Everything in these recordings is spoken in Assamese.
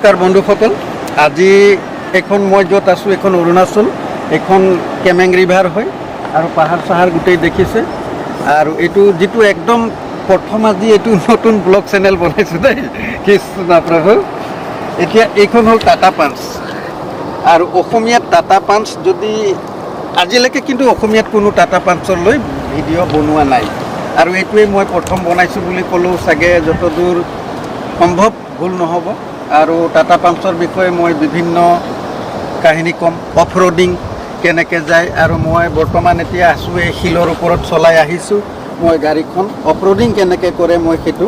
নমস্কাৰ বন্ধুসকল আজি এখন মই য'ত আছোঁ এখন অৰুণাচল এখন কেমেং ৰিভাৰ হয় আৰু পাহাৰ চাহাৰ গোটেই দেখিছে আৰু এইটো যিটো একদম প্ৰথম আজি এইটো নতুন ব্লগ চেনেল বনাইছোঁ দেই কৃষ্ণ প্ৰভু এতিয়া এইখন হ'ল টাটা পাঞ্চ আৰু অসমীয়াত টাটা পাঞ্চ যদি আজিলৈকে কিন্তু অসমীয়াত কোনো টাটা পাঞ্চৰ লৈ ভিডিঅ' বনোৱা নাই আৰু এইটোৱে মই প্ৰথম বনাইছোঁ বুলি ক'লেও চাগে যতদূৰ সম্ভৱ ভুল নহ'ব আৰু টাটা পাঞ্চৰ বিষয়ে মই বিভিন্ন কাহিনী ক'ম অফ ৰোডিং কেনেকৈ যায় আৰু মই বৰ্তমান এতিয়া আছোঁ এই শিলৰ ওপৰত চলাই আহিছোঁ মই গাড়ীখন অফ ৰোডিং কেনেকৈ কৰে মই সেইটো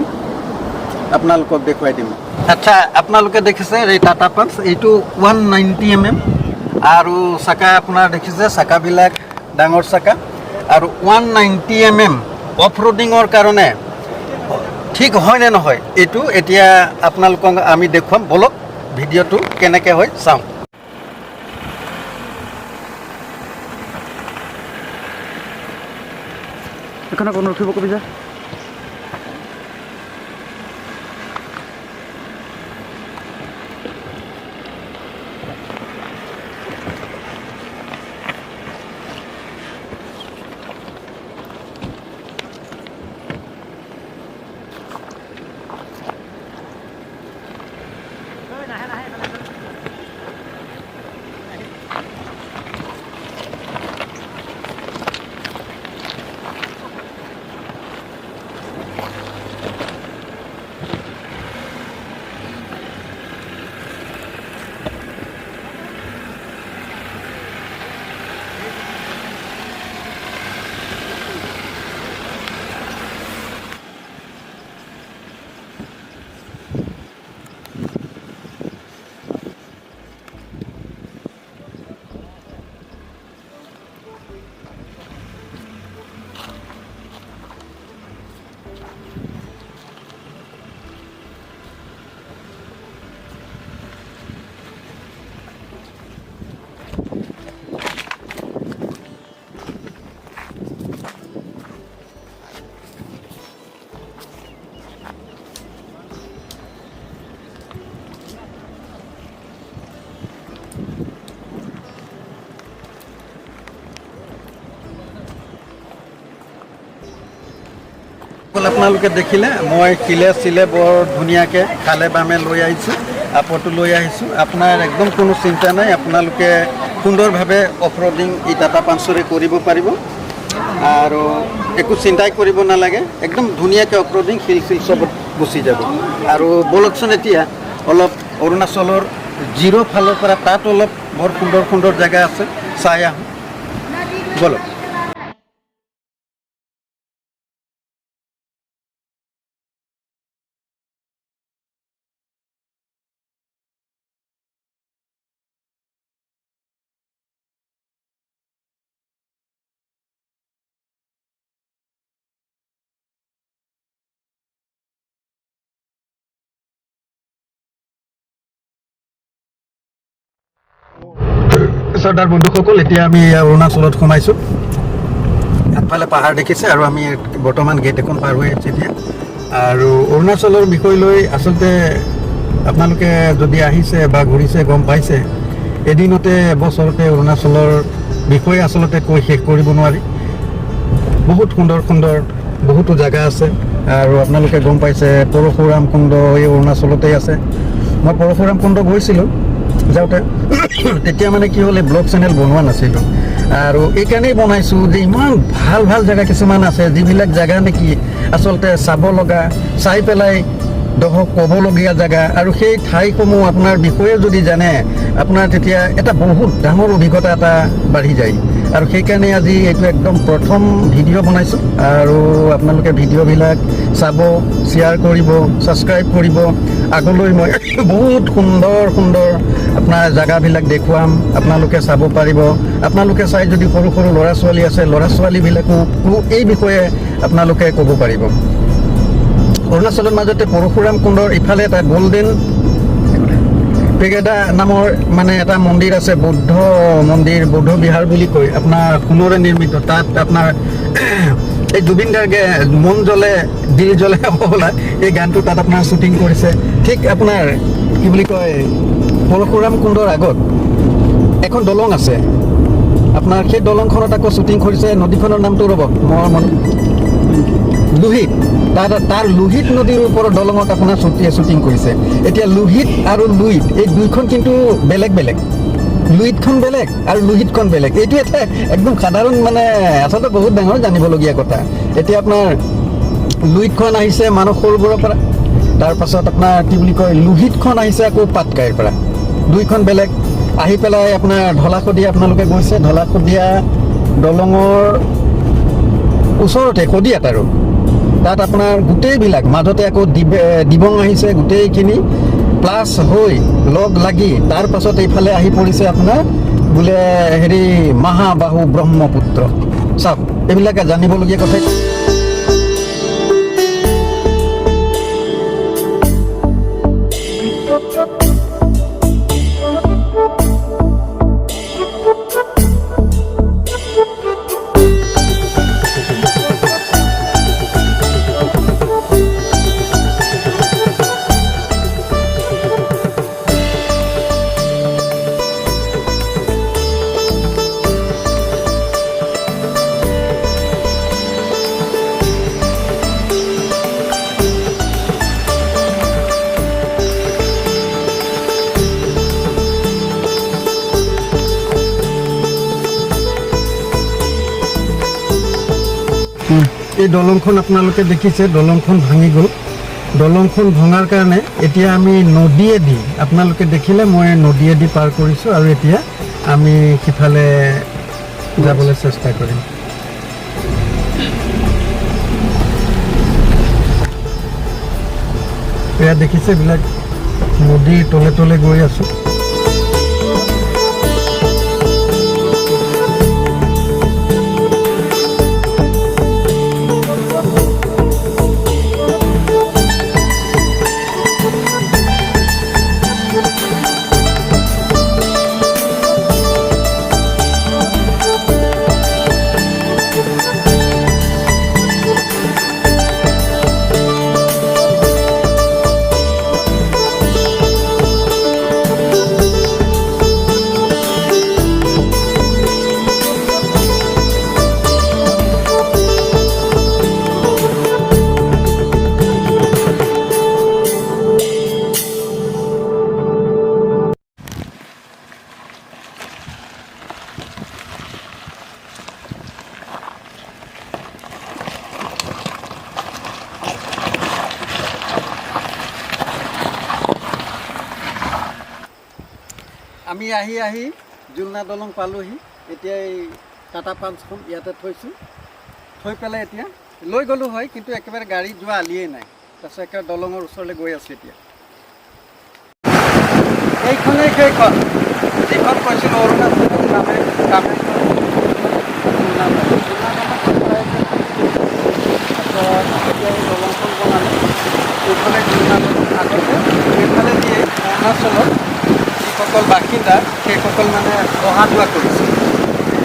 আপোনালোকক দেখুৱাই দিম আচ্ছা আপোনালোকে দেখিছে এই টাটা পাঞ্চ এইটো 190 mm আৰু চাকা আপোনাৰ দেখিছে চাকাবিলাক ডাঙৰ চাকা আৰু 190 mm অফ ৰোডিঙৰ কাৰণে ঠিক হয় নে নহয় এইটো এতিয়া আপোনালোকক আমি দেখুৱাম বলক ভিডিঅ'টো কেনেকৈ হয় চাওঁ এখানে কোনো ৰখিব কবিতা আপোনালোকে দেখিলে মই শিলে চিলে বৰ ধুনীয়াকৈ খালে বামে লৈ আহিছোঁ আপতো লৈ আহিছোঁ আপোনাৰ একদম কোনো চিন্তা নাই আপোনালোকে সুন্দৰভাৱে অফ ৰোডিং এই টাটা পাঞ্চৰে কৰিব পাৰিব আৰু একো চিন্তাই কৰিব নালাগে একদম ধুনীয়াকৈ অফ ৰোডিং শিল চিল চবত গুচি যাব আৰু বলকচোন এতিয়া অলপ অৰুণাচলৰ জিৰ' ফালৰ পৰা তাত অলপ বৰ সুন্দৰ সুন্দৰ জেগা আছে চাই আহোঁ বলক চৰ্দাৰ বন্ধুসকল এতিয়া আমি অৰুণাচলত সোমাইছোঁ আগফালে পাহাৰ দেখিছে আৰু আমি বৰ্তমান গেট এখন পাৰ হৈ আহিছোঁ এতিয়া আৰু অৰুণাচলৰ বিষয় লৈ আচলতে আপোনালোকে যদি আহিছে বা ঘূৰিছে গম পাইছে এদিনতে বছৰতে অৰুণাচলৰ বিষয়ে আচলতে কৈ শেষ কৰিব নোৱাৰি বহুত সুন্দৰ সুন্দৰ বহুতো জেগা আছে আৰু আপোনালোকে গম পাইছে পৰশুৰাম কুণ্ড এই অৰুণাচলতেই আছে মই পৰশুৰাম কুণ্ড গৈছিলোঁ যাওঁতে তেতিয়া মানে কি হ'ল এই ব্লগ চেনেল বনোৱা নাছিলোঁ আৰু এইকাৰণেই বনাইছোঁ যে ইমান ভাল ভাল জেগা কিছুমান আছে যিবিলাক জেগা নেকি আচলতে চাব লগা চাই পেলাই দহক ক'বলগীয়া জেগা আৰু সেই ঠাইসমূহ আপোনাৰ বিষয়ে যদি জানে আপোনাৰ তেতিয়া এটা বহুত ডাঙৰ অভিজ্ঞতা এটা বাঢ়ি যায় আৰু সেইকাৰণে আজি এইটো একদম প্ৰথম ভিডিঅ' বনাইছোঁ আৰু আপোনালোকে ভিডিঅ'বিলাক চাব শ্বেয়াৰ কৰিব ছাবস্ক্ৰাইব কৰিব আগলৈ মই বহুত সুন্দৰ সুন্দৰ আপোনাৰ জেগাবিলাক দেখুৱাম আপোনালোকে চাব পাৰিব আপোনালোকে চাই যদি সৰু সৰু ল'ৰা ছোৱালী আছে ল'ৰা ছোৱালীবিলাকো এই বিষয়ে আপোনালোকে ক'ব পাৰিব অৰুণাচলৰ মাজতে পৰশুৰাম কুণ্ডৰ ইফালে এটা গল্ডেন পেগেডা নামৰ মানে এটা মন্দিৰ আছে বৌদ্ধ মন্দিৰ বৌদ্ধ বিহাৰ বুলি কয় আপোনাৰ সোণৰে নিৰ্মিত তাত আপোনাৰ এই জুবিন গাৰ্গে মন জ্বলে দিল জ্বলে হ'বলা এই গানটো তাত আপোনাৰ শ্বুটিং কৰিছে ঠিক আপোনাৰ কি বুলি কয় পৰশুৰাম কুণ্ডৰ আগত এখন দলং আছে আপোনাৰ সেই দলংখনত আকৌ শ্বুটিং কৰিছে নদীখনৰ নামটো ৰ'ব মোৰ মনত লোহিত তাৰ লোহিত নদীৰ ওপৰত দলঙত আপোনাৰ শ্বুটিং কৰিছে এতিয়া লোহিত আৰু লুইত এই দুইখন কিন্তু বেলেগ বেলেগ লুইতখন বেলেগ আৰু লোহিতখন বেলেগ এইটো এটা একদম সাধাৰণ মানে আচলতে বহুত ডাঙৰ জানিবলগীয়া কথা এতিয়া আপোনাৰ লুইতখন আহিছে মানস সৰোবৰৰ পৰা তাৰপাছত আপোনাৰ কি বুলি কয় লোহিতখন আহিছে আকৌ পাটকাইৰ পৰা দুইখন বেলেগ আহি পেলাই আপোনাৰ ঢলাশদিয়া আপোনালোকে গৈছে ঢলাশদিয়া দলঙৰ ওচৰতে শদিয়াত আৰু তাত আপোনাৰ গোটেইবিলাক মাজতে আকৌ দিবং আহিছে গোটেইখিনি প্লাছ হৈ লগ লাগি তাৰ পাছত এইফালে আহি পৰিছে আপোনাৰ বোলে হেৰি মহাবাহু ব্ৰহ্মপুত্ৰ চাওক এইবিলাকে জানিবলগীয়া কথা এই দলংখন আপোনালোকে দেখিছে দলংখন ভাঙি গ'ল দলংখন ভঙাৰ কাৰণে এতিয়া আমি নদীয়েদি আপোনালোকে দেখিলে মই নদীয়েদি পাৰ কৰিছোঁ আৰু এতিয়া আমি সিফালে যাবলৈ চেষ্টা কৰিম এয়া দেখিছে এইবিলাক নদীৰ তলে তলে গৈ আছোঁ আমি আহি জুলনা দলং পালোহি এতিয়া এই টাটা পাঞ্চখন ইয়াতে থৈছোঁ থৈ পেলাই এতিয়া লৈ গ'লোঁ হয় কিন্তু একেবাৰে গাড়ী যোৱা আলিয়েই নাই তাৰপিছত একেবাৰে দলঙৰ ওচৰলৈ গৈ আছোঁ এতিয়া এইখনেই সেইখন যিখন কৈছিলোঁ অৰুণাচলৰ দলংখন বনালে এইফালে জুলনা দলং আগতে এইফালে দিয়ে অৰুণাচলত যিসকল বাসিন্দা সেইসকল মানে অহা যোৱা কৰিছে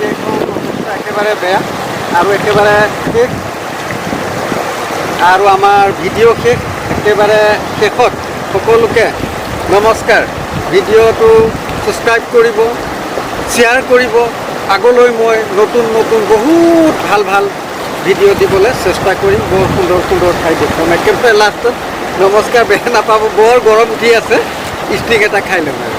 এইখন অৱস্থা একেবাৰে বেয়া আৰু একেবাৰে শেষ আৰু আমাৰ ভিডিঅ' শেষ একেবাৰে শেষত সকলোকে নমস্কাৰ ভিডিঅ'টো ছাবস্ক্ৰাইব কৰিব শ্বেয়াৰ কৰিব আগলৈ মই নতুন নতুন বহুত ভাল ভাল ভিডিঅ' দিবলৈ চেষ্টা কৰিম বৰ সুন্দৰ সুন্দৰ ঠাই দেখুৱাম একেবাৰে লাষ্টত নমস্কাৰ বেয়া নাপাব বৰ গৰম উঠি আছে ষ্টিক এটা খাই ল'ম আৰু